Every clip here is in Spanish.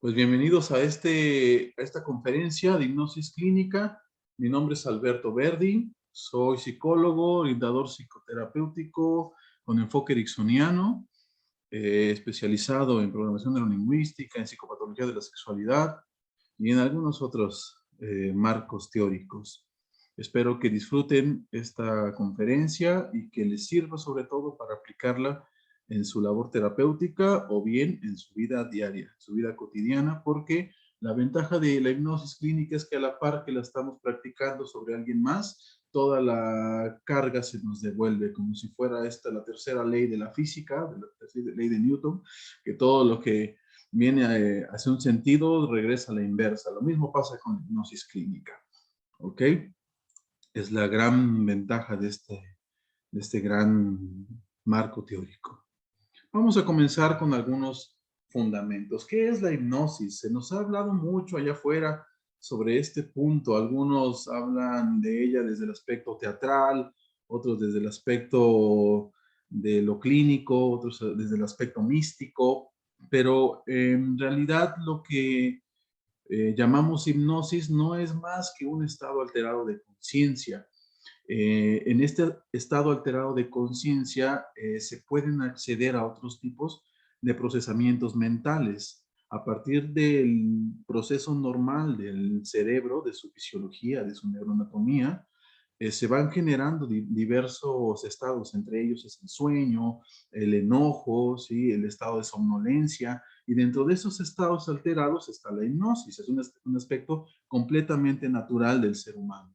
Pues bienvenidos a esta conferencia de hipnosis clínica. Mi nombre es Alberto Verdi, soy psicólogo, orientador psicoterapéutico con enfoque ericksoniano, especializado en programación neurolingüística, en psicopatología de la sexualidad y en algunos otros marcos teóricos. Espero que disfruten esta conferencia y que les sirva sobre todo para aplicarla en su labor terapéutica o bien en su vida diaria, en su vida cotidiana, porque la ventaja de la hipnosis clínica es que a la par que la estamos practicando sobre alguien más, toda la carga se nos devuelve, como si fuera esta la tercera ley de la física, de la tercera ley de Newton, que todo lo que viene hacia un sentido regresa a la inversa. Lo mismo pasa con la hipnosis clínica, ¿ok? Es la gran ventaja de este gran marco teórico. Vamos a comenzar con algunos fundamentos. ¿Qué es la hipnosis? Se nos ha hablado mucho allá afuera sobre este punto. Algunos hablan de ella desde el aspecto teatral, otros desde el aspecto de lo clínico, otros desde el aspecto místico, pero en realidad lo que llamamos hipnosis no es más que un estado alterado de conciencia. En este estado alterado de conciencia se pueden acceder a otros tipos de procesamientos mentales a partir del proceso normal del cerebro, de su fisiología, de su neuroanatomía. Se van generando diversos estados, entre ellos es el sueño, el enojo, ¿sí? El estado de somnolencia, y dentro de esos estados alterados está la hipnosis. Es un aspecto completamente natural del ser humano.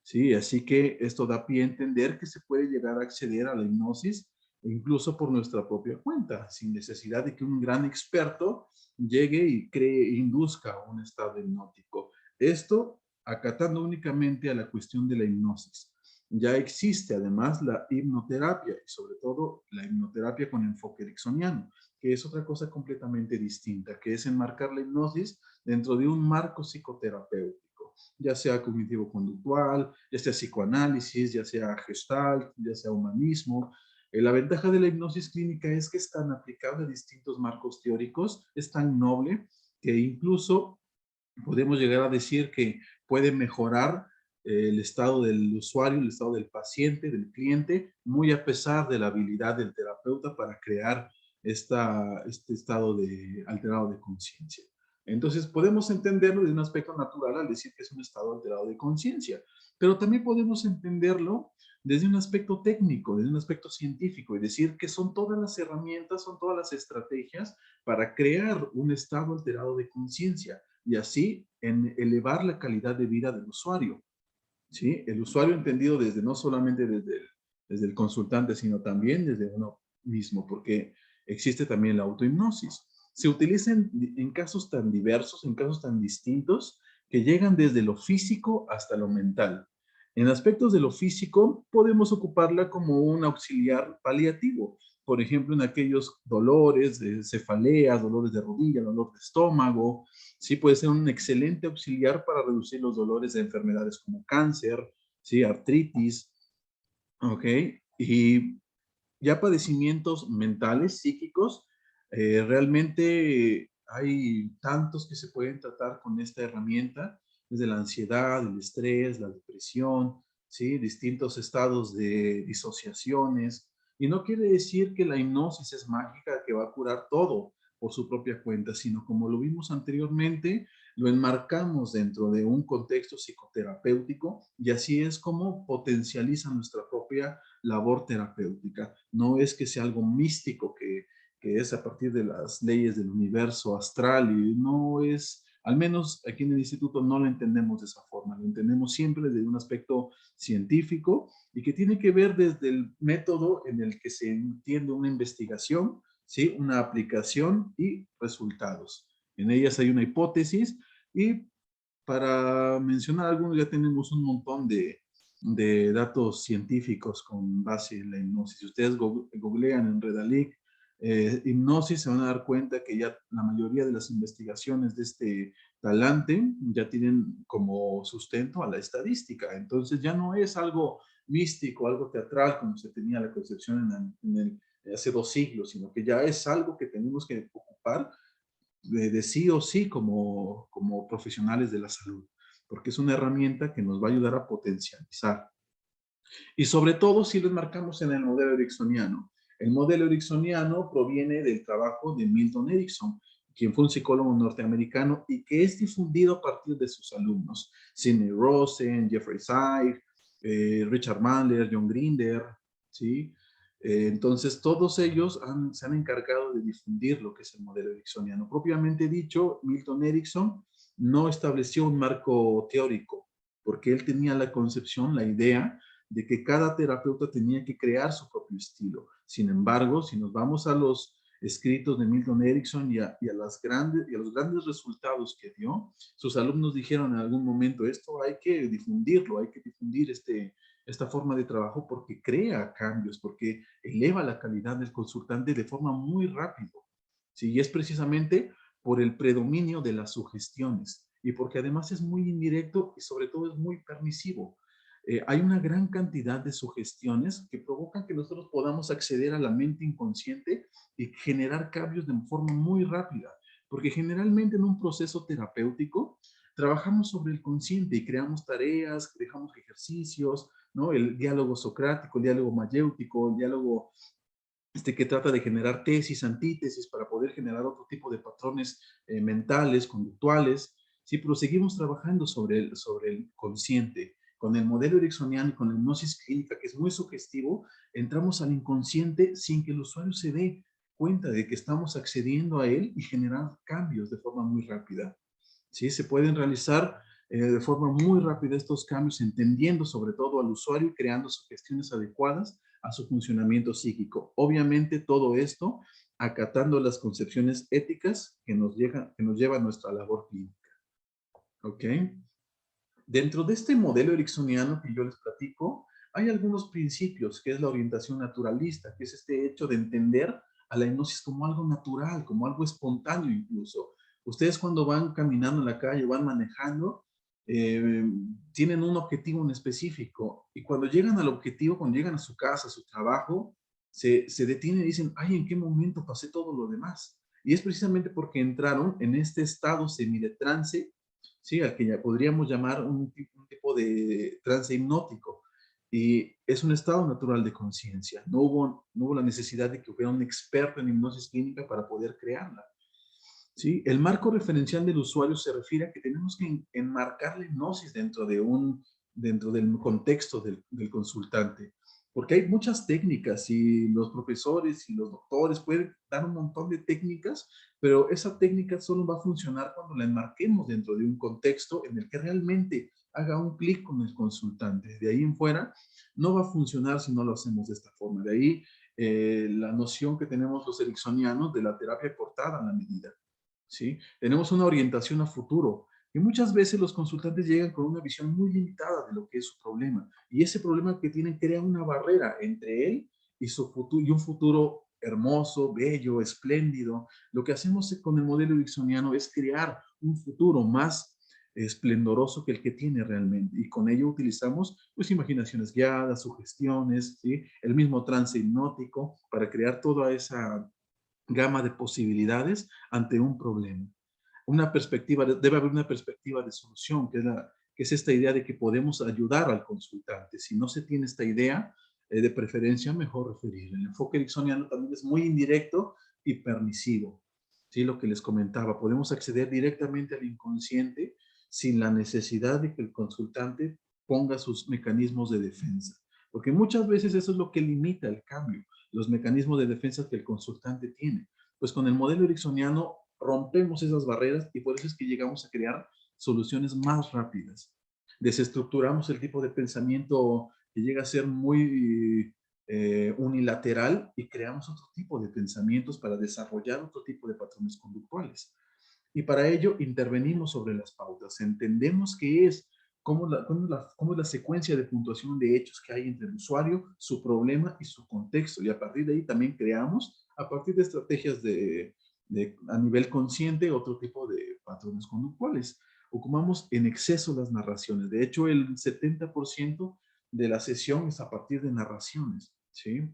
Sí, así que esto da pie a entender que se puede llegar a acceder a la hipnosis incluso por nuestra propia cuenta, sin necesidad de que un gran experto llegue y cree e induzca un estado hipnótico. Esto acatando únicamente a la cuestión de la hipnosis. Ya existe además la hipnoterapia y sobre todo la hipnoterapia con enfoque ericksoniano, que es otra cosa completamente distinta, que es enmarcar la hipnosis dentro de un marco psicoterapéutico, ya sea cognitivo-conductual, ya sea psicoanálisis, ya sea gestalt, ya sea humanismo. La ventaja de la hipnosis clínica es que es tan aplicable a distintos marcos teóricos, es tan noble que incluso podemos llegar a decir que puede mejorar el estado del usuario, el estado del paciente, del cliente, muy a pesar de la habilidad del terapeuta para crear este estado alterado de conciencia. Entonces, podemos entenderlo de un aspecto natural al decir que es un estado alterado de conciencia, pero también podemos entenderlo desde un aspecto técnico, desde un aspecto científico, y decir que son todas las herramientas, son todas las estrategias para crear un estado alterado de conciencia y así en elevar la calidad de vida del usuario. ¿Sí? El usuario entendido desde no solamente desde el consultante, sino también desde uno mismo, porque existe también la autohipnosis. Se utiliza en casos tan diversos, en casos tan distintos, que llegan desde lo físico hasta lo mental. En aspectos de lo físico, podemos ocuparla como un auxiliar paliativo. Por ejemplo, en aquellos dolores de cefaleas, dolores de rodilla, dolor de estómago, sí puede ser un excelente auxiliar para reducir los dolores de enfermedades como cáncer, sí, artritis, ¿ok? Y ya padecimientos mentales, psíquicos, realmente hay tantos que se pueden tratar con esta herramienta, desde la ansiedad, el estrés, la depresión, ¿sí? Distintos estados de disociaciones. Y no quiere decir que la hipnosis es mágica, que va a curar todo por su propia cuenta, sino como lo vimos anteriormente, lo enmarcamos dentro de un contexto psicoterapéutico y así es como potencializa nuestra propia labor terapéutica. No es que sea algo místico que es a partir de las leyes del universo astral y no es, al menos aquí en el instituto no lo entendemos de esa forma, lo entendemos siempre desde un aspecto científico y que tiene que ver desde el método en el que se entiende una investigación, ¿sí? Una aplicación y resultados. En ellas hay una hipótesis y para mencionar algunos ya tenemos un montón de datos científicos con base en la hipnosis. Si ustedes googlean en Redalic hipnosis, se van a dar cuenta que ya la mayoría de las investigaciones de este talante ya tienen como sustento a la estadística. Entonces ya no es algo místico, algo teatral, como se tenía la concepción hace 2 siglos, sino que ya es algo que tenemos que ocupar de sí o sí como profesionales de la salud, porque es una herramienta que nos va a ayudar a potencializar. Y sobre todo si lo marcamos en el modelo ericksoniano. El modelo ericksoniano proviene del trabajo de Milton Erickson, quien fue un psicólogo norteamericano y que es difundido a partir de sus alumnos. Sidney Rosen, Jeffrey Zeig, Richard Mandler, John Grinder, ¿sí? Entonces, todos ellos se han encargado de difundir lo que es el modelo ericksoniano. Propiamente dicho, Milton Erickson no estableció un marco teórico, porque él tenía la concepción, la idea de que cada terapeuta tenía que crear su propio estilo. Sin embargo, si nos vamos a los escritos de Milton Erickson y a los grandes resultados que dio, sus alumnos dijeron en algún momento, esto hay que difundirlo, hay que difundir esta forma de trabajo porque crea cambios, porque eleva la calidad del consultante de forma muy rápida. ¿Sí? Y es precisamente por el predominio de las sugestiones y porque además es muy indirecto y sobre todo es muy permisivo. Hay una gran cantidad de sugestiones que provocan que nosotros podamos acceder a la mente inconsciente y generar cambios de forma muy rápida. Porque generalmente en un proceso terapéutico trabajamos sobre el consciente y creamos tareas, dejamos ejercicios, ¿no? El diálogo socrático, el diálogo mayéutico, el diálogo que trata de generar tesis, antítesis para poder generar otro tipo de patrones mentales, conductuales, ¿sí? Pero seguimos trabajando sobre el consciente. Con el modelo ericksoniano y con la hipnosis clínica, que es muy sugestivo, entramos al inconsciente sin que el usuario se dé cuenta de que estamos accediendo a él y generar cambios de forma muy rápida. ¿Sí? Se pueden realizar de forma muy rápida estos cambios, entendiendo sobre todo al usuario y creando sugestiones adecuadas a su funcionamiento psíquico. Obviamente todo esto acatando las concepciones éticas que nos lleva a nuestra labor clínica. ¿Ok? Dentro de este modelo ericksoniano que yo les platico, hay algunos principios, que es la orientación naturalista, que es este hecho de entender a la hipnosis como algo natural, como algo espontáneo incluso. Ustedes cuando van caminando en la calle, van manejando, eh, tienen un objetivo en específico y cuando llegan al objetivo, cuando llegan a su casa, a su trabajo, se detienen y dicen, ay, ¿en qué momento pasé todo lo demás? Y es precisamente porque entraron en este estado semi de trance, ¿sí? Al que ya podríamos llamar un tipo de trance hipnótico. Y es un estado natural de conciencia. No hubo la necesidad de que hubiera un experto en hipnosis clínica para poder crearla. ¿Sí? El marco referencial del usuario se refiere a que tenemos que enmarcar la hipnosis dentro del contexto del consultante. Porque hay muchas técnicas y los profesores y los doctores pueden dar un montón de técnicas, pero esa técnica solo va a funcionar cuando la enmarquemos dentro de un contexto en el que realmente haga un clic con el consultante. De ahí en fuera, no va a funcionar si no lo hacemos de esta forma. De ahí la noción que tenemos los ericksonianos de la terapia cortada a la medida. ¿Sí? Tenemos una orientación a futuro y muchas veces los consultantes llegan con una visión muy limitada de lo que es su problema y ese problema que tienen crea una barrera entre él y su futuro y un futuro hermoso, bello, espléndido. Lo que hacemos con el modelo ericksoniano es crear un futuro más esplendoroso que el que tiene realmente y con ello utilizamos pues imaginaciones guiadas, sugestiones, ¿sí? El mismo trance hipnótico para crear toda esa gama de posibilidades ante un problema. Debe haber una perspectiva de solución, que es esta idea de que podemos ayudar al consultante. Si no se tiene esta idea, de preferencia, mejor referir. El enfoque ericksoniano también es muy indirecto y permisivo. ¿Sí? Lo que les comentaba, podemos acceder directamente al inconsciente sin la necesidad de que el consultante ponga sus mecanismos de defensa. Porque muchas veces eso es lo que limita el cambio, los mecanismos de defensa que el consultante tiene. Pues con el modelo ericksoniano rompemos esas barreras y por eso es que llegamos a crear soluciones más rápidas. Desestructuramos el tipo de pensamiento que llega a ser muy unilateral y creamos otro tipo de pensamientos para desarrollar otro tipo de patrones conductuales. Y para ello intervenimos sobre las pautas, entendemos qué es, cómo es la secuencia de puntuación de hechos que hay entre el usuario, su problema y su contexto. Y a partir de ahí también creamos, a partir de estrategias a nivel consciente, otro tipo de patrones conductuales. Ocupamos en exceso las narraciones. De hecho, el 70% de la sesión es a partir de narraciones, ¿sí?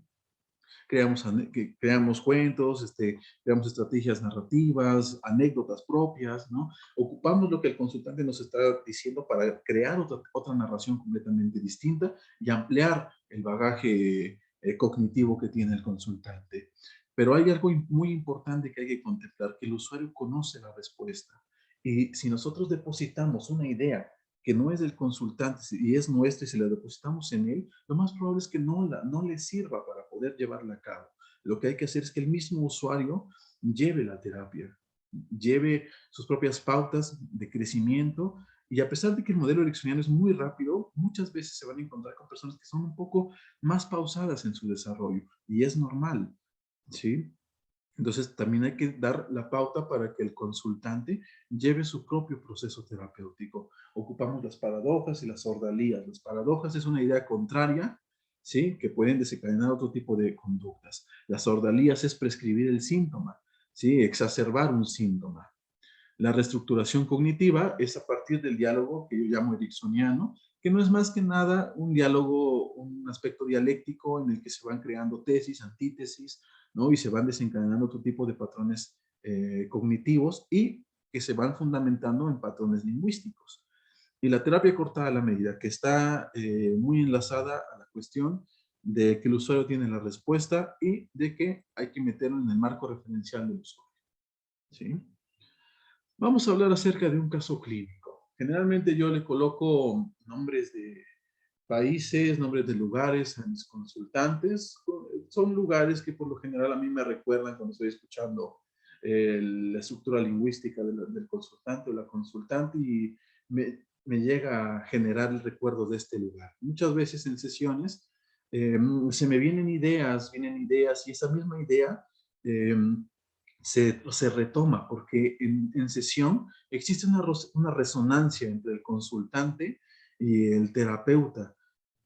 Creamos cuentos, creamos estrategias narrativas, anécdotas propias, ¿no? Ocupamos lo que el consultante nos está diciendo para crear otra narración completamente distinta y ampliar el bagaje cognitivo que tiene el consultante. Pero hay algo muy importante que hay que contemplar, que el usuario conoce la respuesta. Y si nosotros depositamos una idea que no es del consultante y es nuestra y se la depositamos en él, lo más probable es que no le sirva para poder llevarla a cabo. Lo que hay que hacer es que el mismo usuario lleve la terapia, lleve sus propias pautas de crecimiento y a pesar de que el modelo ericksoniano es muy rápido, muchas veces se van a encontrar con personas que son un poco más pausadas en su desarrollo y es normal, ¿sí? Entonces, también hay que dar la pauta para que el consultante lleve su propio proceso terapéutico. Ocupamos las paradojas y las ordalías. Las paradojas es una idea contraria, ¿sí? Que pueden desencadenar otro tipo de conductas. Las ordalías es prescribir el síntoma, ¿sí? Exacerbar un síntoma. La reestructuración cognitiva es a partir del diálogo que yo llamo ericksoniano, que no es más que nada un diálogo, un aspecto dialéctico en el que se van creando tesis, antítesis, ¿no? Y se van desencadenando otro tipo de patrones cognitivos y que se van fundamentando en patrones lingüísticos. Y la terapia cortada a la medida, que está muy enlazada a la cuestión de que el usuario tiene la respuesta y de que hay que meterlo en el marco referencial del usuario, ¿sí? Vamos a hablar acerca de un caso clínico. Generalmente yo le coloco nombres de países, nombres de lugares a mis consultantes. Son lugares que por lo general a mí me recuerdan cuando estoy escuchando la estructura lingüística del consultante o la consultante y me llega a generar el recuerdo de este lugar. Muchas veces en sesiones se me vienen ideas y esa misma idea eh, se retoma, porque en sesión existe una resonancia entre el consultante y el terapeuta.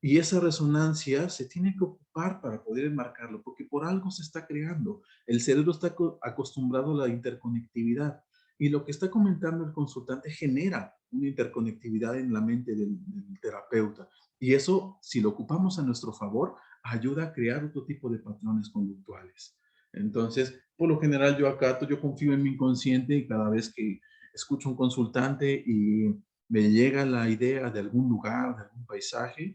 Y esa resonancia se tiene que ocupar para poder enmarcarlo, porque por algo se está creando. El cerebro está acostumbrado a la interconectividad. Y lo que está comentando el consultante genera una interconectividad en la mente del terapeuta. Y eso, si lo ocupamos a nuestro favor, ayuda a crear otro tipo de patrones conductuales. Entonces, por lo general yo acato, yo confío en mi inconsciente y cada vez que escucho un consultante y me llega la idea de algún lugar, de algún paisaje,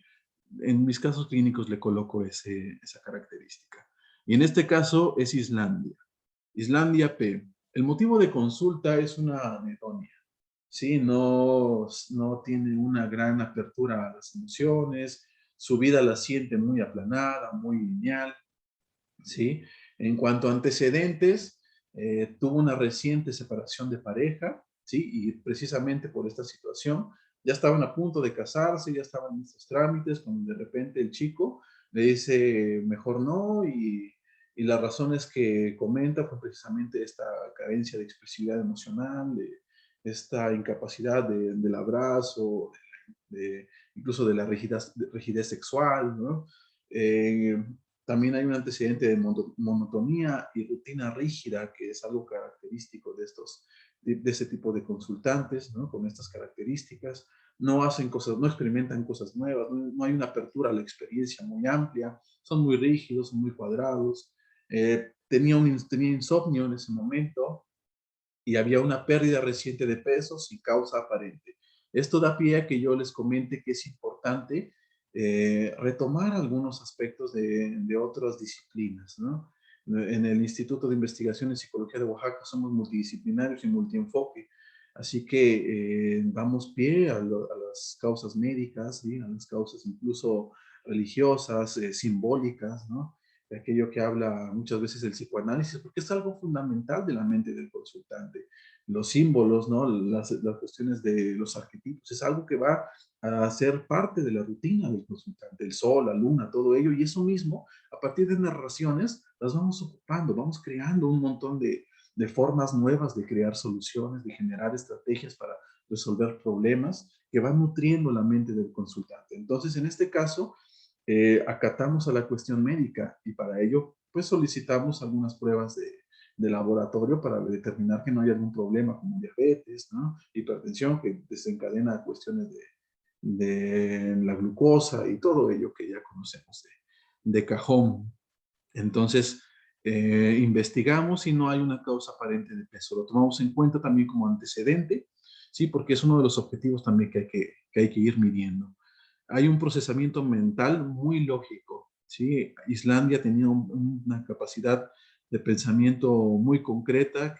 en mis casos clínicos le coloco esa característica. Y en este caso es Islandia. Islandia P. El motivo de consulta es una anedonia. Sí, no tiene una gran apertura a las emociones, su vida la siente muy aplanada, muy lineal, ¿sí? En cuanto a antecedentes, tuvo una reciente separación de pareja, ¿sí? Y precisamente por esta situación, ya estaban a punto de casarse, ya estaban en estos trámites, cuando de repente el chico le dice, mejor no, y las razones que comenta fue precisamente esta carencia de expresividad emocional, de esta incapacidad del abrazo, incluso de la rigidez sexual, ¿no? Eh, también hay un antecedente de monotonía y rutina rígida, que es algo característico de ese tipo de consultantes, ¿no? Con estas características. No hacen cosas, no experimentan cosas nuevas, no hay una apertura a la experiencia muy amplia, son muy rígidos, son muy cuadrados. Tenía insomnio en ese momento y había una pérdida reciente de peso sin causa aparente. Esto da pie a que yo les comente que es importante retomar algunos aspectos de otras disciplinas, ¿no? En el Instituto de Investigación en Psicología de Oaxaca somos multidisciplinarios y multienfoque, así que damos pie a las causas médicas, ¿sí? A las causas incluso religiosas, simbólicas, ¿no? De aquello que habla muchas veces del psicoanálisis, porque es algo fundamental de la mente del consultante. Los símbolos, ¿no? Las cuestiones de los arquetipos, es algo que va a ser parte de la rutina del consultante, el sol, la luna, todo ello, y eso mismo, a partir de narraciones, las vamos ocupando, vamos creando un montón de formas nuevas de crear soluciones, de generar estrategias para resolver problemas que van nutriendo la mente del consultante. Entonces, en este caso, acatamos a la cuestión médica y para ello pues solicitamos algunas pruebas de laboratorio para determinar que no hay algún problema como diabetes, ¿no? Hipertensión que desencadena cuestiones de la glucosa y todo ello que ya conocemos de cajón. Entonces, investigamos y no hay una causa aparente de peso. Lo tomamos en cuenta también como antecedente, ¿sí? Porque es uno de los objetivos también que hay que ir midiendo. Hay un procesamiento mental muy lógico, ¿sí? Islandia tenía una capacidad de pensamiento muy concreta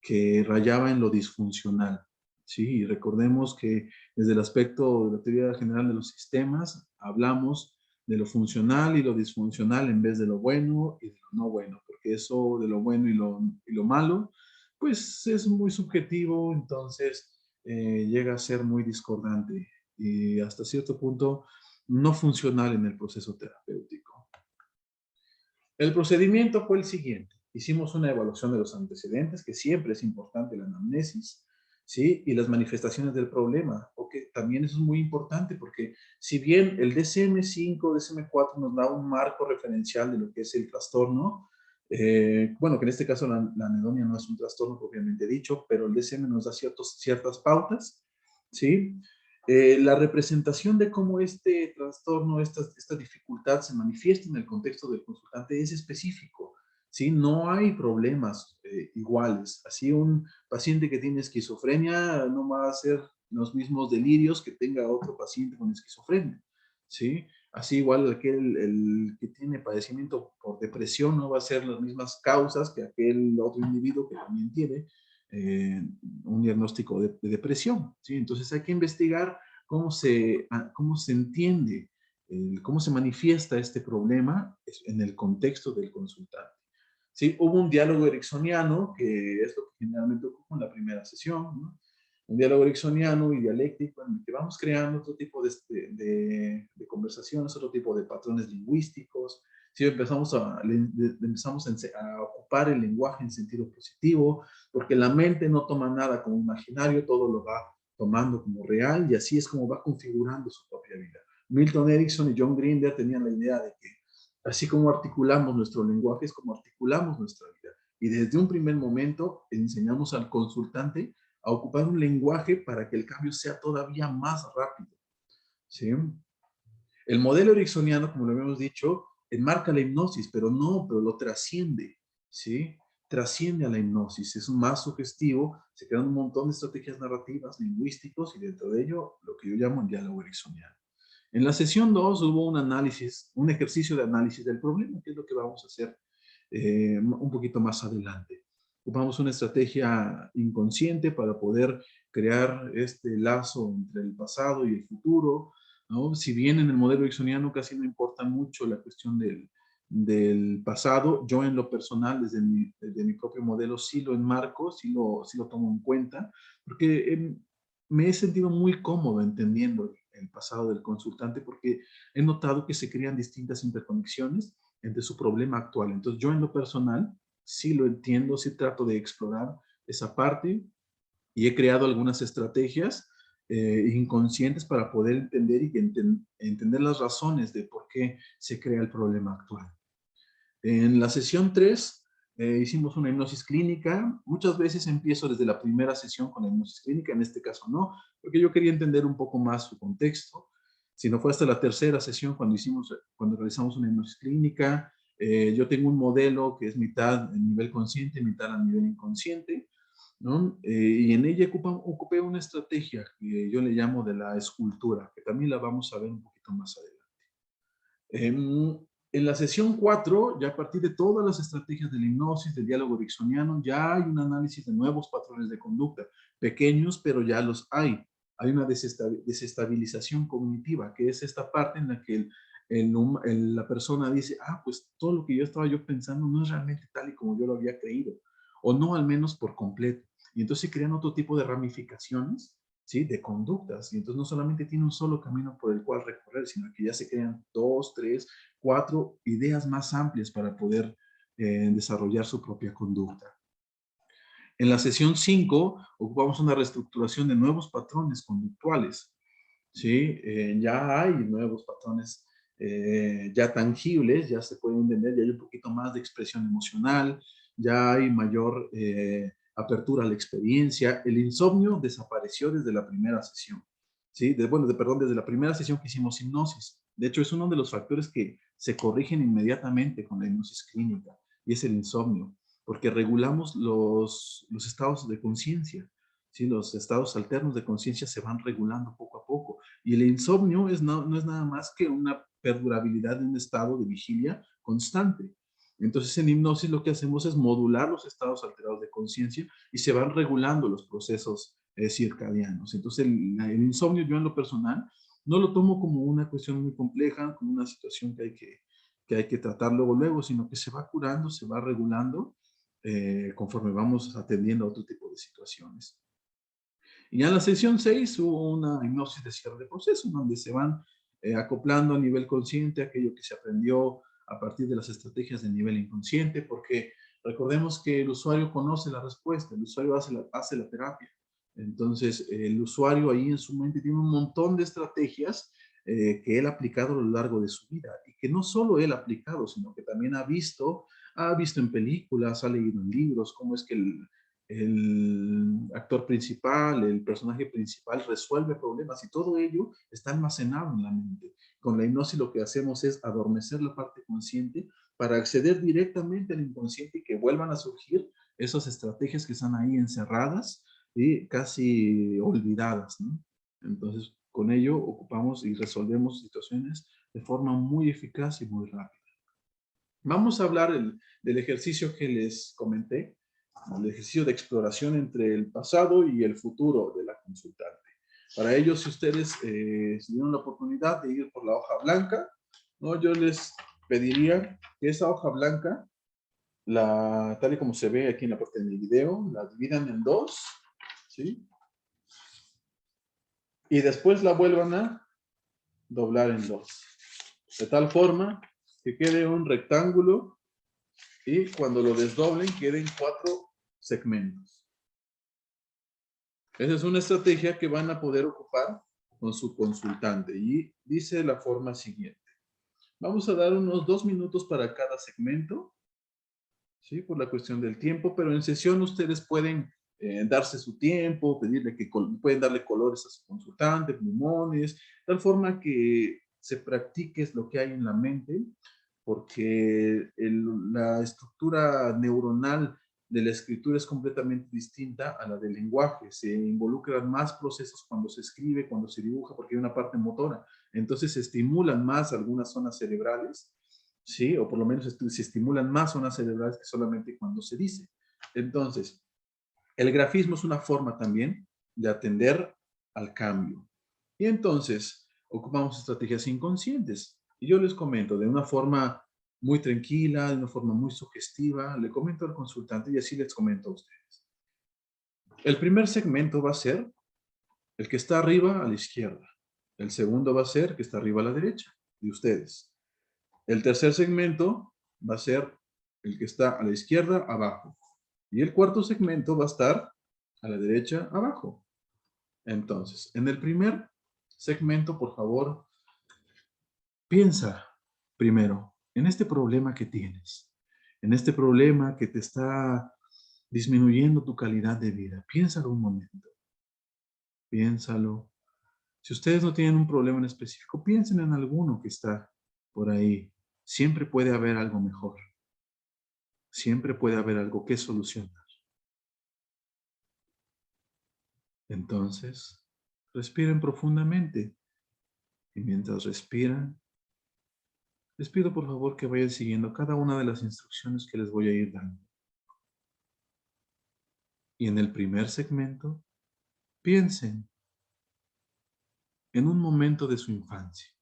que rayaba en lo disfuncional, ¿sí? Y recordemos que desde el aspecto de la teoría general de los sistemas, hablamos de lo funcional y lo disfuncional en vez de lo bueno y de lo no bueno, porque eso de lo bueno y lo malo, pues es muy subjetivo, entonces llega a ser muy discordante y hasta cierto punto no funcional en el proceso terapéutico. El procedimiento fue el siguiente. Hicimos una evaluación de los antecedentes, que siempre es importante la anamnesis, ¿sí? Y las manifestaciones del problema, porque también eso es muy importante, porque si bien el DSM-5, DSM-4 nos da un marco referencial de lo que es el trastorno, bueno, que en este caso la anedonia no es un trastorno propiamente dicho, pero el DSM nos da ciertas pautas, ¿sí? La representación de cómo este trastorno, esta dificultad se manifiesta en el contexto del consultante es específico, ¿sí? No hay problemas iguales. Así un paciente que tiene esquizofrenia no va a hacer los mismos delirios que tenga otro paciente con esquizofrenia, ¿sí? Así igual el que tiene padecimiento por depresión no va a ser las mismas causas que aquel otro individuo que también tiene un diagnóstico de depresión, ¿sí? Entonces hay que investigar cómo se entiende, cómo se manifiesta este problema en el contexto del consultante. ¿Sí? Hubo un diálogo ericksoniano, que es lo que generalmente ocurre en la primera sesión, ¿no? Un diálogo ericksoniano y dialéctico en el que vamos creando otro tipo de conversaciones, otro tipo de patrones lingüísticos. Sí, empezamos a ocupar el lenguaje en sentido positivo, porque la mente no toma nada como imaginario, todo lo va tomando como real y así es como va configurando su propia vida. Milton Erickson y John Grinder tenían la idea de que así como articulamos nuestro lenguaje es como articulamos nuestra vida. Y desde un primer momento enseñamos al consultante a ocupar un lenguaje para que el cambio sea todavía más rápido, ¿sí? El modelo ericksoniano, como lo habíamos dicho, enmarca la hipnosis, pero lo trasciende, ¿sí? Trasciende a la hipnosis, es más sugestivo, se crean un montón de estrategias narrativas, lingüísticos, y dentro de ello, lo que yo llamo el diálogo ericksoniano. En la sesión 2 hubo un análisis, un ejercicio de análisis del problema, que es lo que vamos a hacer un poquito más adelante. Ocupamos una estrategia inconsciente para poder crear este lazo entre el pasado y el futuro, ¿no? Si bien en el modelo ericksoniano casi no importa mucho la cuestión del pasado, yo en lo personal, desde mi propio modelo, sí lo enmarco, sí lo tomo en cuenta, porque me he sentido muy cómodo entendiendo el pasado del consultante porque he notado que se crean distintas interconexiones entre su problema actual. Entonces yo en lo personal sí lo entiendo, sí trato de explorar esa parte y he creado algunas estrategias inconscientes para poder entender y entender las razones de por qué se crea el problema actual. En la sesión 3 hicimos una hipnosis clínica. Muchas veces empiezo desde la primera sesión con la hipnosis clínica, en este caso no, porque yo quería entender un poco más su contexto. Si no fue hasta la tercera sesión cuando realizamos una hipnosis clínica, yo tengo un modelo que es mitad a nivel consciente, mitad a nivel inconsciente, ¿no? Y en ella ocupé una estrategia que yo le llamo de la escultura, que también la vamos a ver un poquito más adelante. En la sesión 4, ya a partir de todas las estrategias de la hipnosis, del diálogo ericksoniano, ya hay un análisis de nuevos patrones de conducta, pequeños, pero ya los hay. Hay una desestabilización cognitiva, que es esta parte en la que la persona dice, pues todo lo que yo estaba pensando no es realmente tal y como yo lo había creído, o no al menos por completo. Y entonces se crean otro tipo de ramificaciones, ¿sí? De conductas. Y entonces no solamente tiene un solo camino por el cual recorrer, sino que ya se crean 2, 3, 4 ideas más amplias para poder desarrollar su propia conducta. En la sesión 5 ocupamos una reestructuración de nuevos patrones conductuales, ¿sí? Ya hay nuevos patrones ya tangibles, ya se puede entender, ya hay un poquito más de expresión emocional, ya hay mayor apertura a la experiencia. El insomnio desapareció desde la primera sesión, ¿sí? Perdón, desde la primera sesión que hicimos hipnosis. De hecho, es uno de los factores que se corrigen inmediatamente con la hipnosis clínica, y es el insomnio, porque regulamos los estados de conciencia. ¿Sí? Los estados alternos de conciencia se van regulando poco a poco. Y el insomnio no es nada más que una perdurabilidad de un estado de vigilia constante. Entonces, en hipnosis lo que hacemos es modular los estados alterados de conciencia y se van regulando los procesos circadianos. Entonces, el insomnio, yo en lo personal, no lo tomo como una cuestión muy compleja, como una situación que hay que tratar luego, sino que se va curando, se va regulando conforme vamos atendiendo a otro tipo de situaciones. Y ya en la sesión 6 hubo una hipnosis de cierre de proceso, donde se van acoplando a nivel consciente aquello que se aprendió a partir de las estrategias de nivel inconsciente, porque recordemos que el usuario conoce la respuesta, el usuario hace la terapia. Entonces, el usuario ahí en su mente tiene un montón de estrategias que él ha aplicado a lo largo de su vida, y que no solo él ha aplicado, sino que también ha visto en películas, ha leído en libros, cómo es que el actor principal, el personaje principal resuelve problemas, y todo ello está almacenado en la mente. Con la hipnosis lo que hacemos es adormecer la parte consciente para acceder directamente al inconsciente y que vuelvan a surgir esas estrategias que están ahí encerradas y casi olvidadas, ¿no? Entonces, con ello ocupamos y resolvemos situaciones de forma muy eficaz y muy rápida. Vamos a hablar del ejercicio que les comenté, el ejercicio de exploración entre el pasado y el futuro de la consultante. Para ello, si ustedes se dieron la oportunidad de ir por la hoja blanca, ¿no? Yo les pediría que esa hoja blanca, tal y como se ve aquí en la parte del video, la dividan en dos, ¿sí? Y después la vuelvan a doblar en dos, de tal forma que quede un rectángulo, y cuando lo desdoblen queden 4 segmentos. Esa es una estrategia que van a poder ocupar con su consultante, y dice la forma siguiente. Vamos a dar unos 2 minutos para cada segmento, ¿sí? Por la cuestión del tiempo, pero en sesión ustedes pueden darse su tiempo, pedirle pueden darle colores a su consultante, plumones, tal forma que se practique lo que hay en la mente, porque la estructura neuronal de la escritura es completamente distinta a la del lenguaje. Se involucran más procesos cuando se escribe, cuando se dibuja, porque hay una parte motora. Entonces se estimulan más algunas zonas cerebrales, ¿sí? O por lo menos se estimulan más zonas cerebrales que solamente cuando se dice. Entonces, el grafismo es una forma también de atender al cambio. Y entonces, ocupamos estrategias inconscientes. Y yo les comento de una forma muy tranquila, de una forma muy sugestiva, le comento al consultante y así les comento a ustedes. El primer segmento va a ser el que está arriba a la izquierda. El segundo va a ser el que está arriba a la derecha de ustedes. El tercer segmento va a ser el que está a la izquierda abajo. Y el cuarto segmento va a estar a la derecha abajo. Entonces, en el primer segmento, por favor, piensa primero en este problema que tienes, en este problema que te está disminuyendo tu calidad de vida. Piénsalo un momento. Piénsalo. Si ustedes no tienen un problema en específico, piensen en alguno que está por ahí. Siempre puede haber algo mejor. Siempre puede haber algo que solucionar. Entonces, respiren profundamente. Y mientras respiran, les pido por favor que vayan siguiendo cada una de las instrucciones que les voy a ir dando. Y en el primer segmento, piensen en un momento de su infancia,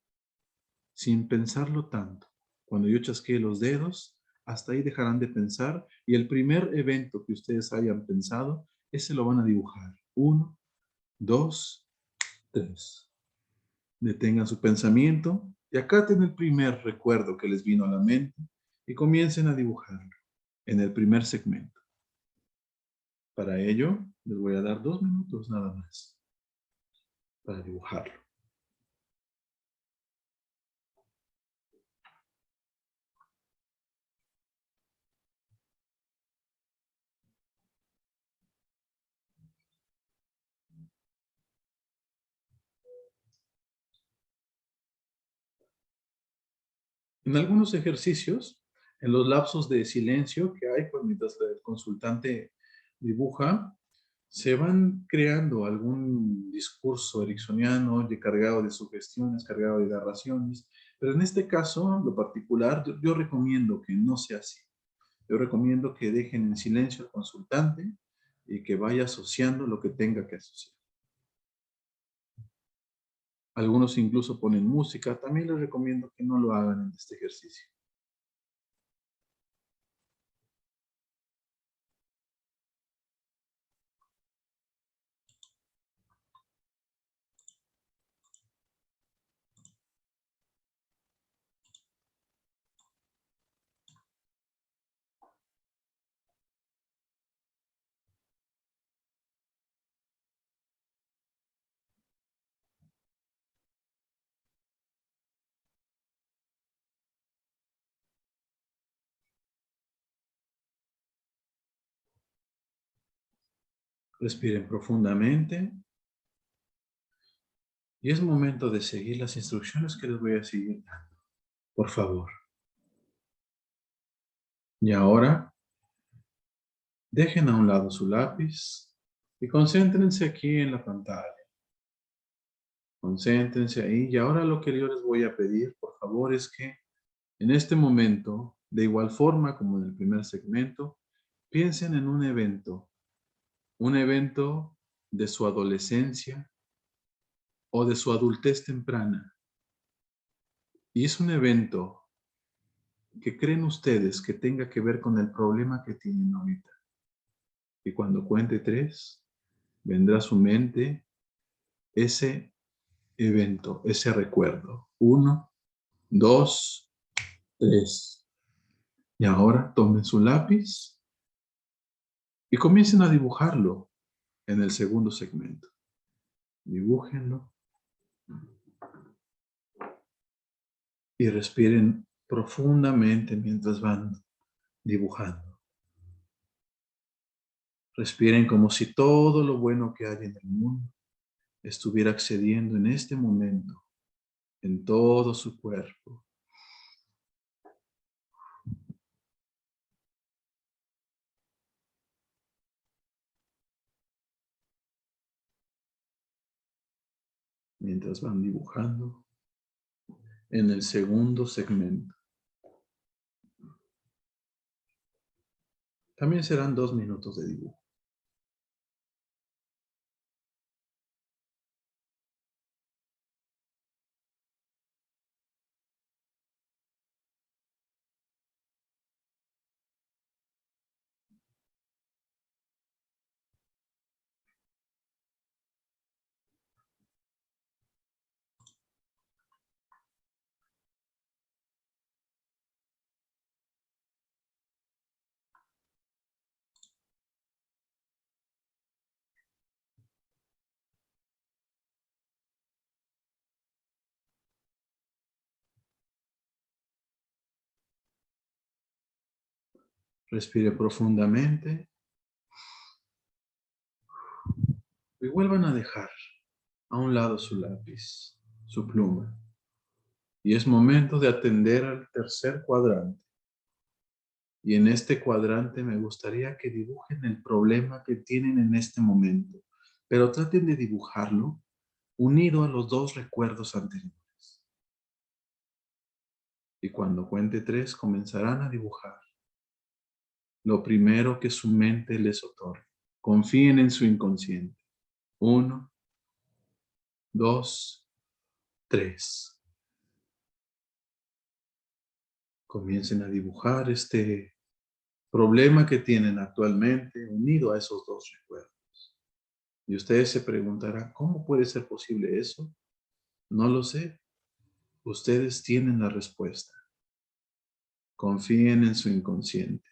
sin pensarlo tanto. Cuando yo chasquee los dedos, hasta ahí dejarán de pensar, y el primer evento que ustedes hayan pensado, ese lo van a dibujar. 1, 2, 3. Detengan su pensamiento y acaten el primer recuerdo que les vino a la mente y comiencen a dibujarlo en el primer segmento. Para ello, les voy a dar 2 minutos nada más para dibujarlo. En algunos ejercicios, en los lapsos de silencio que hay, pues mientras el consultante dibuja, se van creando algún discurso ericksoniano cargado de sugestiones, cargado de narraciones, pero en este caso, en lo particular, yo recomiendo que no sea así. Yo recomiendo que dejen en silencio al consultante y que vaya asociando lo que tenga que asociar. Algunos incluso ponen música. También les recomiendo que no lo hagan en este ejercicio. Respiren profundamente. Y es momento de seguir las instrucciones que les voy a seguir dando. Por favor. Y ahora, dejen a un lado su lápiz y concéntrense aquí en la pantalla. Concéntrense ahí. Y ahora lo que yo les voy a pedir, por favor, es que en este momento, de igual forma como en el primer segmento, piensen en un evento de su adolescencia o de su adultez temprana. Y es un evento que creen ustedes que tenga que ver con el problema que tienen ahorita. Y cuando cuente 3, vendrá a su mente ese evento, ese recuerdo. 1, 2, 3. Y ahora tomen su lápiz y comiencen a dibujarlo en el segundo segmento. Dibújenlo y respiren profundamente mientras van dibujando. Respiren como si todo lo bueno que hay en el mundo estuviera accediendo en este momento en todo su cuerpo. Mientras van dibujando en el segundo segmento. También serán 2 minutos de dibujo. Respire profundamente y vuelvan a dejar a un lado su lápiz, su pluma. Y es momento de atender al tercer cuadrante. Y en este cuadrante me gustaría que dibujen el problema que tienen en este momento, pero traten de dibujarlo unido a los 2 recuerdos anteriores. Y cuando cuente 3, comenzarán a dibujar lo primero que su mente les otorgue. Confíen en su inconsciente. 1, 2, 3. Comiencen a dibujar este problema que tienen actualmente unido a esos 2 recuerdos. Y ustedes se preguntarán, ¿cómo puede ser posible eso? No lo sé. Ustedes tienen la respuesta. Confíen en su inconsciente.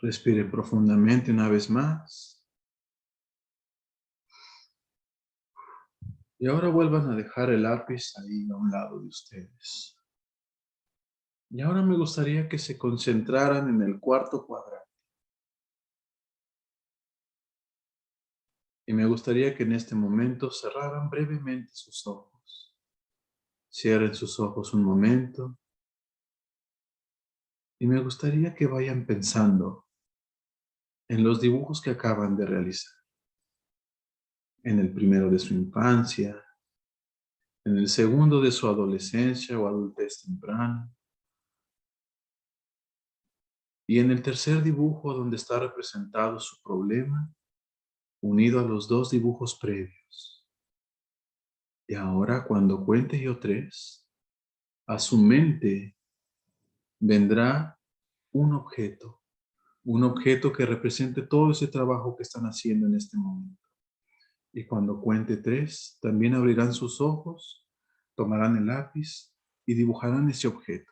Respire profundamente una vez más. Y ahora vuelvan a dejar el lápiz ahí a un lado de ustedes. Y ahora me gustaría que se concentraran en el cuarto cuadrante. Y me gustaría que en este momento cerraran brevemente sus ojos. Cierren sus ojos un momento. Y me gustaría que vayan pensando en los dibujos que acaban de realizar. En el primero de su infancia, en el segundo de su adolescencia o adultez temprana, y en el tercer dibujo donde está representado su problema, unido a los dos dibujos previos. Y ahora, cuando cuente yo 3, a su mente vendrá un objeto que represente todo ese trabajo que están haciendo en este momento. Y cuando cuente 3, también abrirán sus ojos, tomarán el lápiz y dibujarán ese objeto.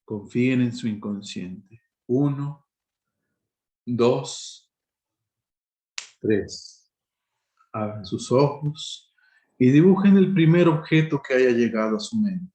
Confíen en su inconsciente. 1, 2, 3. Abran sus ojos y dibujen el primer objeto que haya llegado a su mente.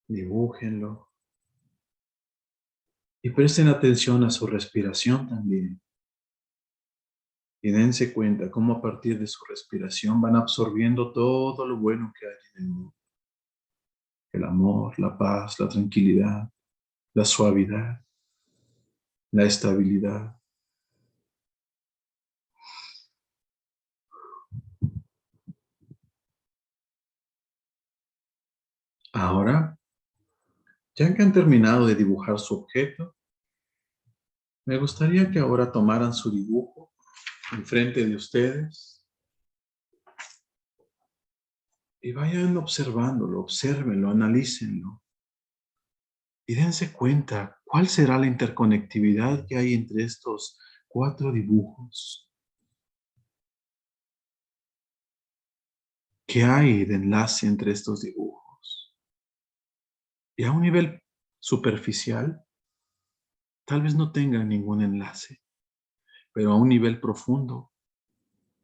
Dibújenlo. Y presten atención a su respiración también. Y dense cuenta cómo a partir de su respiración van absorbiendo todo lo bueno que hay en el mundo. El amor, la paz, la tranquilidad, la suavidad, la estabilidad. Ahora, ya que han terminado de dibujar su objeto, me gustaría que ahora tomaran su dibujo enfrente de ustedes y vayan observándolo, obsérvenlo, analícenlo y dense cuenta cuál será la interconectividad que hay entre estos 4 dibujos. ¿Qué hay de enlace entre estos dibujos? Y a un nivel superficial, tal vez no tengan ningún enlace, pero a un nivel profundo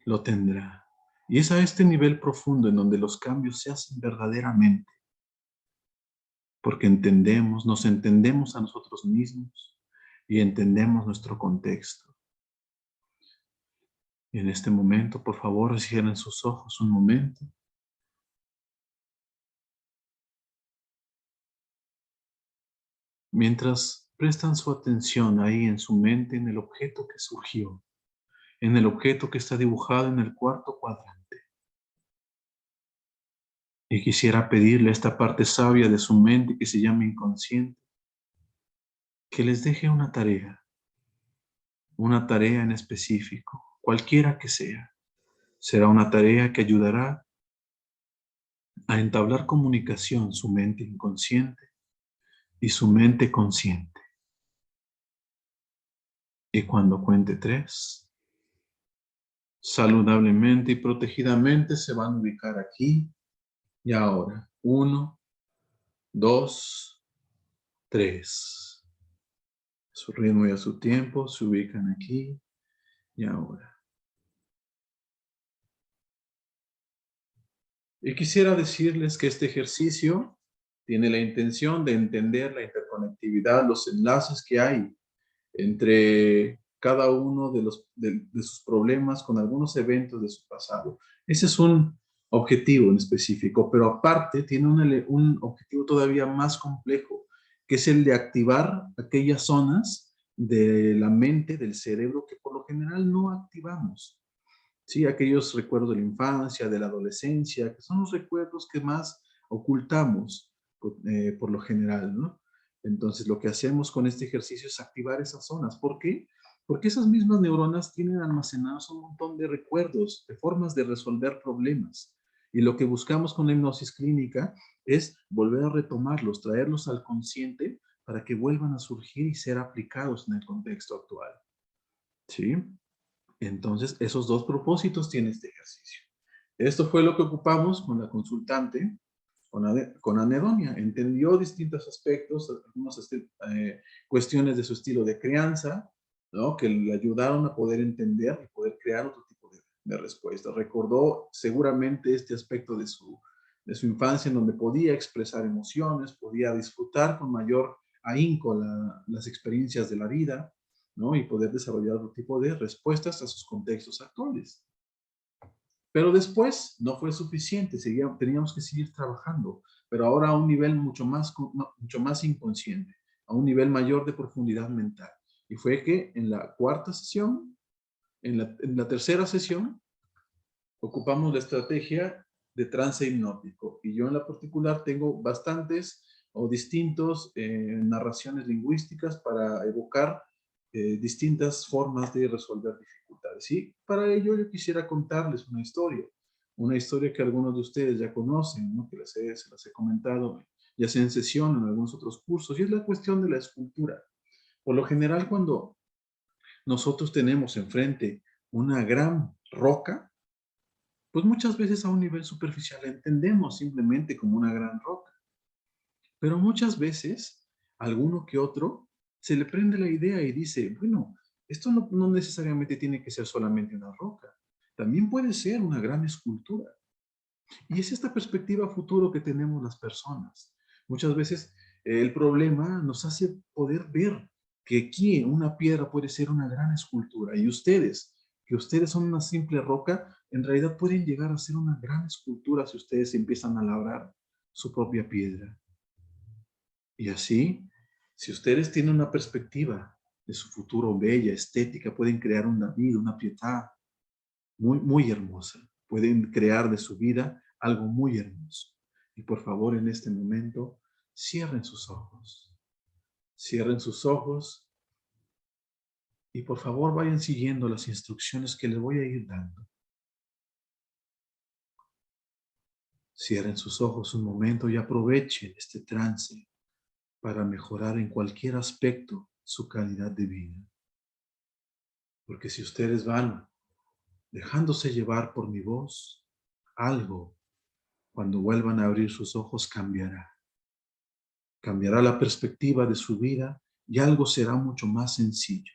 lo tendrá. Y es a este nivel profundo en donde los cambios se hacen verdaderamente, porque entendemos, nos entendemos a nosotros mismos y entendemos nuestro contexto. Y en este momento, por favor, cierren sus ojos un momento. Mientras prestan su atención ahí en su mente, en el objeto que surgió, en el objeto que está dibujado en el cuarto cuadrante. Y quisiera pedirle a esta parte sabia de su mente que se llama inconsciente, que les deje una tarea en específico, cualquiera que sea. Será una tarea que ayudará a entablar comunicación su mente inconsciente y su mente consciente. Y cuando cuente 3, saludablemente y protegidamente se van a ubicar aquí y ahora. 1, 2, 3. A su ritmo y a su tiempo se ubican aquí y ahora. Y quisiera decirles que este ejercicio tiene la intención de entender la interconectividad, los enlaces que hay entre cada uno de sus problemas con algunos eventos de su pasado. Ese es un objetivo en específico, pero aparte tiene un objetivo todavía más complejo, que es el de activar aquellas zonas de la mente, del cerebro, que por lo general no activamos. Sí, aquellos recuerdos de la infancia, de la adolescencia, que son los recuerdos que más ocultamos por lo general, ¿no? Entonces, lo que hacemos con este ejercicio es activar esas zonas. ¿Por qué? Porque esas mismas neuronas tienen almacenados un montón de recuerdos, de formas de resolver problemas. Y lo que buscamos con la hipnosis clínica es volver a retomarlos, traerlos al consciente para que vuelvan a surgir y ser aplicados en el contexto actual. ¿Sí? Entonces, esos dos propósitos tiene este ejercicio. Esto fue lo que ocupamos con la consultante, con Anedonia. Entendió distintos aspectos, algunas cuestiones de su estilo de crianza, ¿no? Que le ayudaron a poder entender y poder crear otro tipo de respuesta. Recordó seguramente este aspecto de su infancia en donde podía expresar emociones, podía disfrutar con mayor ahínco las experiencias de la vida, ¿no? Y poder desarrollar otro tipo de respuestas a sus contextos actuales. Pero después no fue suficiente, teníamos que seguir trabajando, pero ahora a un nivel mucho más inconsciente, a un nivel mayor de profundidad mental. Y fue que en la cuarta sesión, en la tercera sesión, ocupamos la estrategia de trance hipnótico. Y yo en la particular tengo bastantes o distintos narraciones lingüísticas para evocar distintas formas de resolver dificultades. Y para ello yo quisiera contarles una historia que algunos de ustedes ya conocen, ¿no? Que se las he comentado, ya sea en sesión o en algunos otros cursos, y es la cuestión de la escultura. Por lo general, cuando nosotros tenemos enfrente una gran roca, pues muchas veces a un nivel superficial la entendemos simplemente como una gran roca. Pero muchas veces, alguno que otro se le prende la idea y dice, bueno, esto no necesariamente tiene que ser solamente una roca, también puede ser una gran escultura. Y es esta perspectiva futuro que tenemos las personas. Muchas veces el problema nos hace poder ver que aquí una piedra puede ser una gran escultura y ustedes, que ustedes son una simple roca, en realidad pueden llegar a ser una gran escultura si ustedes empiezan a labrar su propia piedra. Y así, si ustedes tienen una perspectiva de su futuro bella, estética, pueden crear un David, una Pietà muy, muy hermosa. Pueden crear de su vida algo muy hermoso. Y por favor, en este momento, cierren sus ojos. Cierren sus ojos y por favor vayan siguiendo las instrucciones que les voy a ir dando. Cierren sus ojos un momento y aprovechen este trance para mejorar en cualquier aspecto su calidad de vida. Porque si ustedes van dejándose llevar por mi voz, algo, cuando vuelvan a abrir sus ojos, cambiará. Cambiará la perspectiva de su vida y algo será mucho más sencillo.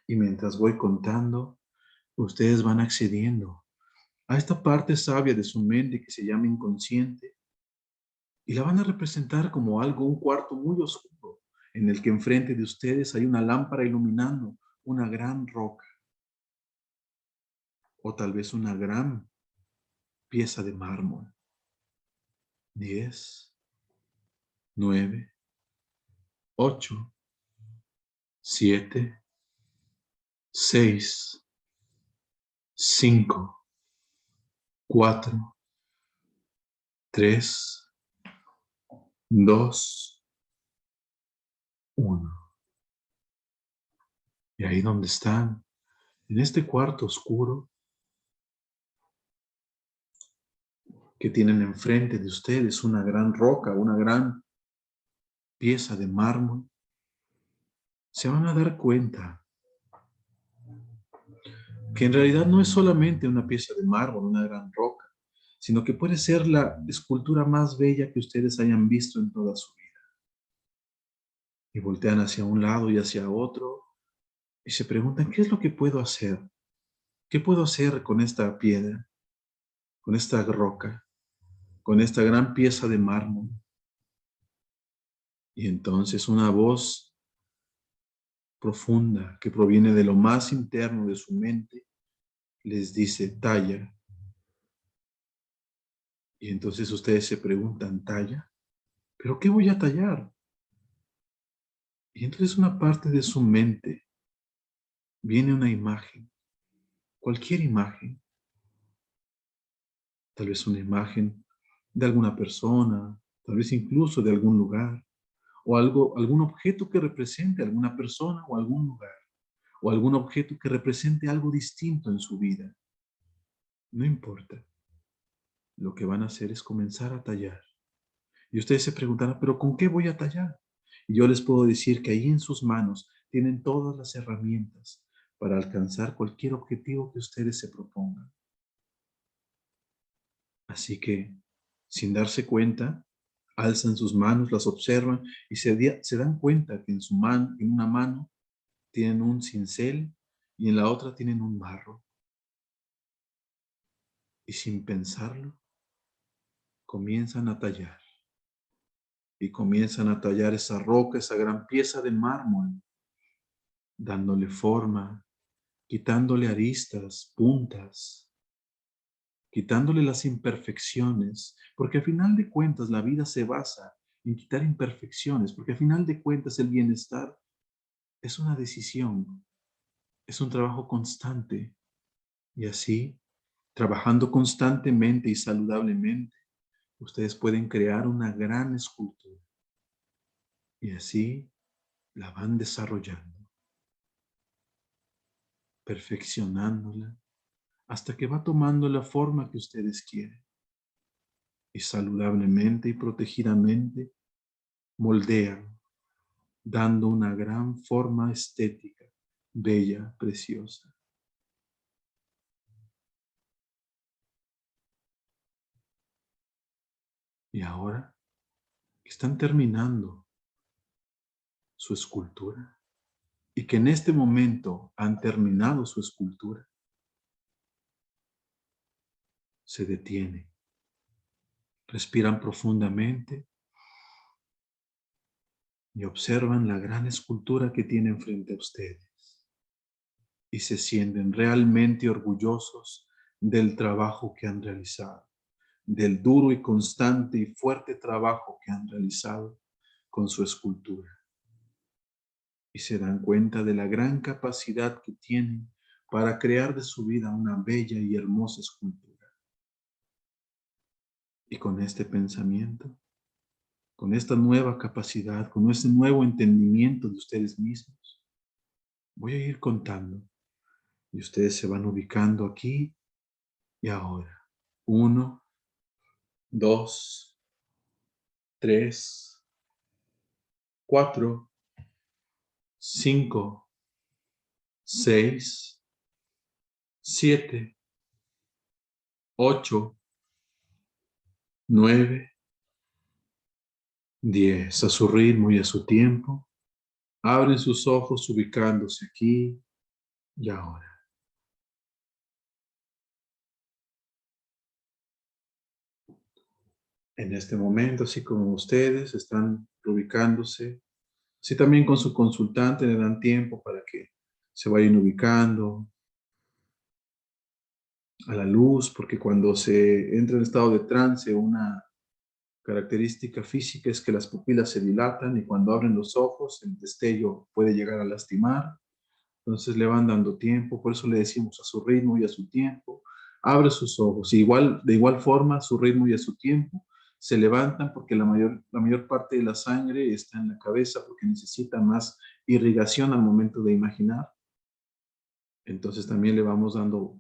Y mientras voy contando, ustedes van accediendo a esta parte sabia de su mente que se llama inconsciente y la van a representar como algo, un cuarto muy oscuro, en el que enfrente de ustedes hay una lámpara iluminando una gran roca o tal vez una gran pieza de mármol. 10, 9, 8, 7, 6, 5, 4, 3, 2, 1. Y ahí donde están, en este cuarto oscuro que tienen enfrente de ustedes una gran roca, una gran pieza de mármol, se van a dar cuenta que en realidad no es solamente una pieza de mármol, una gran roca, sino que puede ser la escultura más bella que ustedes hayan visto en toda su vida. Y voltean hacia un lado y hacia otro y se preguntan, ¿qué es lo que puedo hacer? ¿Qué puedo hacer con esta piedra, con esta roca, con esta gran pieza de mármol? Y entonces una voz profunda que proviene de lo más interno de su mente les dice, talla. Y entonces ustedes se preguntan, ¿talla? ¿Pero qué voy a tallar? Y entonces una parte de su mente viene una imagen, cualquier imagen, tal vez una imagen de alguna persona, tal vez incluso de algún lugar, o algún objeto que represente a alguna persona o algún lugar, o algún objeto que represente algo distinto en su vida. No importa. Lo que van a hacer es comenzar a tallar. Y ustedes se preguntarán, ¿pero con qué voy a tallar? Y yo les puedo decir que ahí en sus manos tienen todas las herramientas para alcanzar cualquier objetivo que ustedes se propongan. Así que, sin darse cuenta, alzan sus manos, las observan y se dan cuenta que en una mano tienen un cincel y en la otra tienen un barro. Y sin pensarlo, comienzan a tallar. Y comienzan a tallar esa roca, esa gran pieza de mármol, dándole forma, quitándole aristas, puntas, quitándole las imperfecciones, porque al final de cuentas la vida se basa en quitar imperfecciones, porque al final de cuentas el bienestar es una decisión, es un trabajo constante, y así, trabajando constantemente y saludablemente, ustedes pueden crear una gran escultura, y así la van desarrollando, perfeccionándola, hasta que va tomando la forma que ustedes quieren. Y saludablemente y protegidamente moldean, dando una gran forma estética, bella, preciosa. Y ahora que están terminando su escultura y que en este momento han terminado su escultura, se detienen, respiran profundamente y observan la gran escultura que tienen frente a ustedes y se sienten realmente orgullosos del trabajo que han realizado, del duro y constante y fuerte trabajo que han realizado con su escultura. Y se dan cuenta de la gran capacidad que tienen para crear de su vida una bella y hermosa escultura. Y con este pensamiento, con esta nueva capacidad, con este nuevo entendimiento de ustedes mismos, voy a ir contando y ustedes se van ubicando aquí y ahora. 1, 2, 3, 4, 5, 6, 7, 8, 9, 10. A su ritmo y a su tiempo, abren sus ojos ubicándose aquí y ahora. En este momento, así como ustedes están ubicándose, así también con su consultante le dan tiempo para que se vayan ubicando a la luz, porque cuando se entra en estado de trance, una característica física es que las pupilas se dilatan y cuando abren los ojos, el destello puede llegar a lastimar. Entonces le van dando tiempo, por eso le decimos a su ritmo y a su tiempo. Abre sus ojos, de igual forma, a su ritmo y a su tiempo. Se levantan porque la mayor parte de la sangre está en la cabeza porque necesita más irrigación al momento de imaginar. Entonces también le vamos dando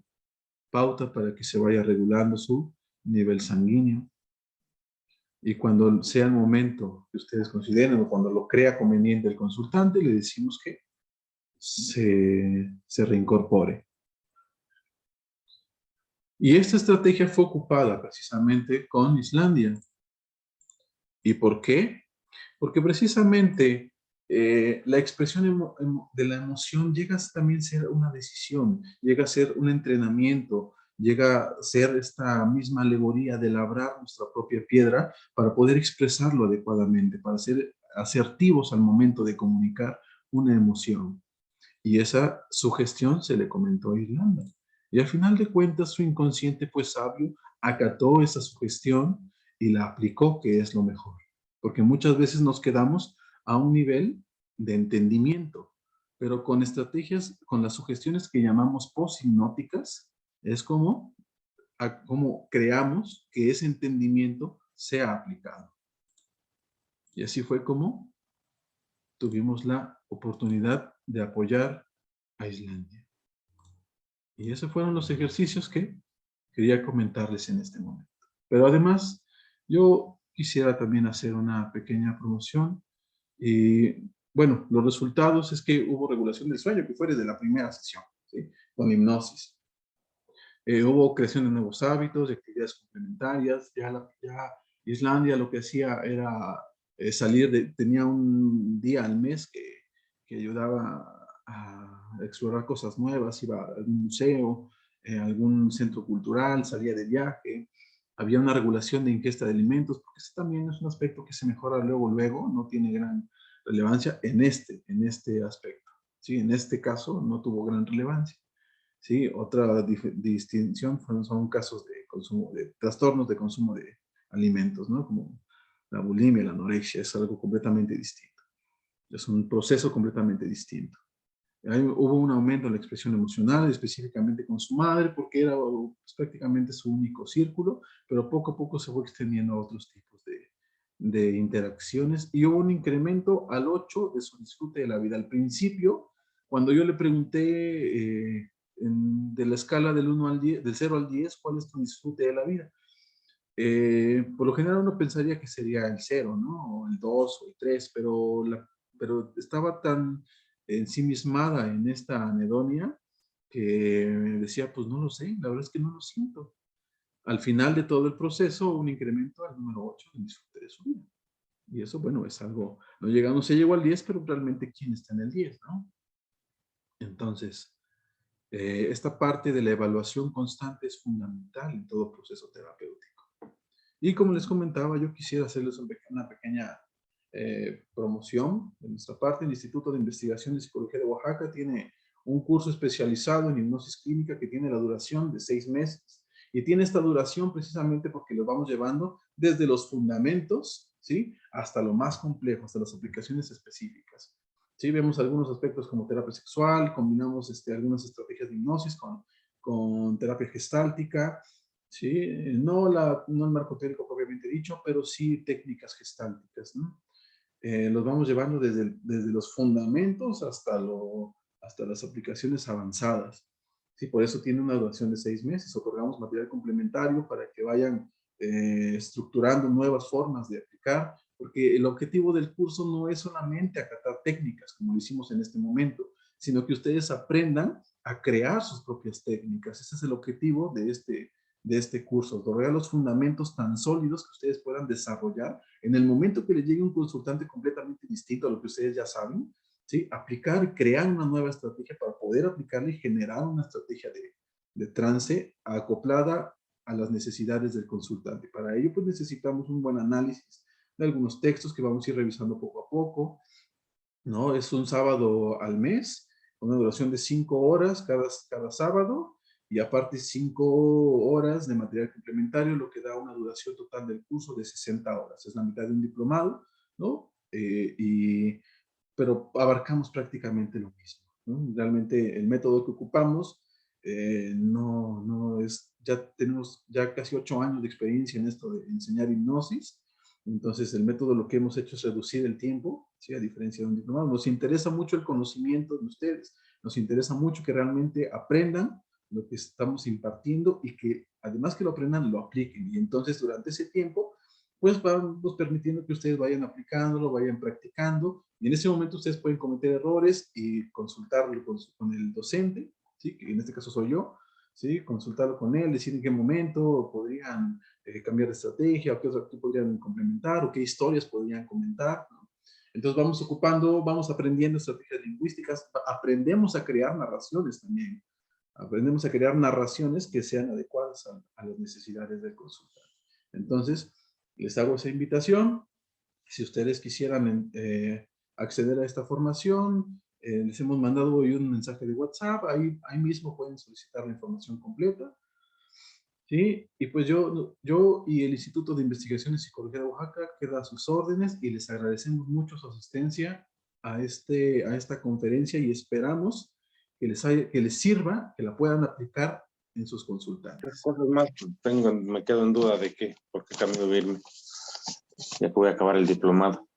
pauta para que se vaya regulando su nivel sanguíneo. Y cuando sea el momento que ustedes consideren o cuando lo crea conveniente el consultante, le decimos que se reincorpore. Y esta estrategia fue ocupada precisamente con Islandia. ¿Y por qué? Porque precisamente la expresión de la emoción llega a también ser una decisión, llega a ser un entrenamiento, llega a ser esta misma alegoría de labrar nuestra propia piedra para poder expresarlo adecuadamente, para ser asertivos al momento de comunicar una emoción. Y esa sugestión se le comentó a Irlanda. Y al final de cuentas su inconsciente pues sabio acató esa sugestión y la aplicó, que es lo mejor. Porque muchas veces nos quedamos a un nivel de entendimiento, pero con estrategias, con las sugestiones que llamamos poshipnóticas, es como creamos que ese entendimiento sea aplicado. Y así fue como tuvimos la oportunidad de apoyar a Islandia. Y esos fueron los ejercicios que quería comentarles en este momento. Pero además, yo quisiera también hacer una pequeña promoción. Y bueno, los resultados es que hubo regulación del sueño, que fue desde la primera sesión, ¿sí? Con hipnosis. Hubo creación de nuevos hábitos, de actividades complementarias. Ya Islandia lo que hacía era tenía un día al mes que ayudaba a explorar cosas nuevas, iba a algún museo, algún centro cultural, salía de viaje. Había una regulación de ingesta de alimentos, porque ese también es un aspecto que se mejora luego, no tiene gran relevancia en este aspecto. ¿Sí? En este caso no tuvo gran relevancia. ¿Sí? Otra distinción son casos de consumo, de trastornos de consumo de alimentos, ¿no? Como la bulimia, la anorexia, es algo completamente distinto. Es un proceso completamente distinto. Hubo un aumento en la expresión emocional, específicamente con su madre, porque era pues, prácticamente su único círculo, pero poco a poco se fue extendiendo a otros tipos de interacciones y hubo un incremento al 8 de su disfrute de la vida. Al principio, cuando yo le pregunté de la escala del 1 al 10, del 0 al 10, ¿cuál es tu disfrute de la vida? Por lo general uno pensaría que sería el 0, ¿no? O el 2 o el 3, pero estaba tan ensimismada en esta anedonia que decía, pues no lo sé, la verdad es que no lo siento. Al final de todo el proceso, un incremento al número 8 en disfrute de su vida. Y eso, bueno, es algo, no se llegó al 10, pero realmente ¿quién está en el 10, no? Entonces, esta parte de la evaluación constante es fundamental en todo proceso terapéutico. Y como les comentaba, yo quisiera hacerles una pequeña promoción de nuestra parte. El Instituto de Investigación de Psicología de Oaxaca tiene un curso especializado en hipnosis clínica que tiene la duración de 6 meses. Y tiene esta duración precisamente porque lo vamos llevando desde los fundamentos, ¿sí? Hasta lo más complejo, hasta las aplicaciones específicas. ¿Sí? Vemos algunos aspectos como terapia sexual, combinamos algunas estrategias de hipnosis con terapia gestáltica, ¿sí? No el marco teórico propiamente dicho, pero sí técnicas gestálticas, ¿no? Los vamos llevando desde los fundamentos hasta las aplicaciones avanzadas. Sí, por eso tiene una duración de 6 meses. Otorgamos material complementario para que vayan estructurando nuevas formas de aplicar, porque el objetivo del curso no es solamente acatar técnicas, como lo hicimos en este momento, sino que ustedes aprendan a crear sus propias técnicas. Ese es el objetivo de este curso, otorgar los fundamentos tan sólidos que ustedes puedan desarrollar en el momento que les llegue un consultante completamente distinto a lo que ustedes ya saben, ¿sí? Aplicar, crear una nueva estrategia para poder aplicarla y generar una estrategia de trance acoplada a las necesidades del consultante. Para ello, pues necesitamos un buen análisis de algunos textos que vamos a ir revisando poco a poco, ¿no? Es un sábado al mes, con una duración de 5 horas cada sábado, y aparte 5 horas de material complementario, lo que da una duración total del curso de 60 horas. Es la mitad de un diplomado, ¿no? Pero abarcamos prácticamente lo mismo, ¿no? Realmente el método que ocupamos no es, ya tenemos ya casi 8 años de experiencia en esto de enseñar hipnosis. Entonces el método lo que hemos hecho es reducir el tiempo, ¿sí? A diferencia de un diplomado. Nos interesa mucho el conocimiento de ustedes, nos interesa mucho que realmente aprendan lo que estamos impartiendo y que además que lo aprendan, lo apliquen. Y entonces durante ese tiempo, pues vamos permitiendo que ustedes vayan aplicándolo, vayan practicando, y en ese momento ustedes pueden cometer errores y consultarlo con el docente, ¿sí? Que en este caso soy yo, ¿sí? Consultarlo con él, decir en qué momento podrían cambiar de estrategia, o qué otras podrían complementar, o qué historias podrían comentar, ¿no? Entonces vamos aprendiendo estrategias lingüísticas, aprendemos a crear narraciones también, aprendemos a crear narraciones que sean adecuadas a las necesidades del consultante. Entonces, les hago esa invitación. Si ustedes quisieran acceder a esta formación, les hemos mandado hoy un mensaje de WhatsApp, ahí mismo pueden solicitar la información completa. ¿Sí? Y pues yo y el Instituto de Investigación en Psicología de Oaxaca queda a sus órdenes y les agradecemos mucho su asistencia a esta conferencia y esperamos que les sirva, que la puedan aplicar en sus Tres consultantes. cosas más, me quedo en duda de qué, por qué camino de irme. Ya que voy a acabar el diplomado.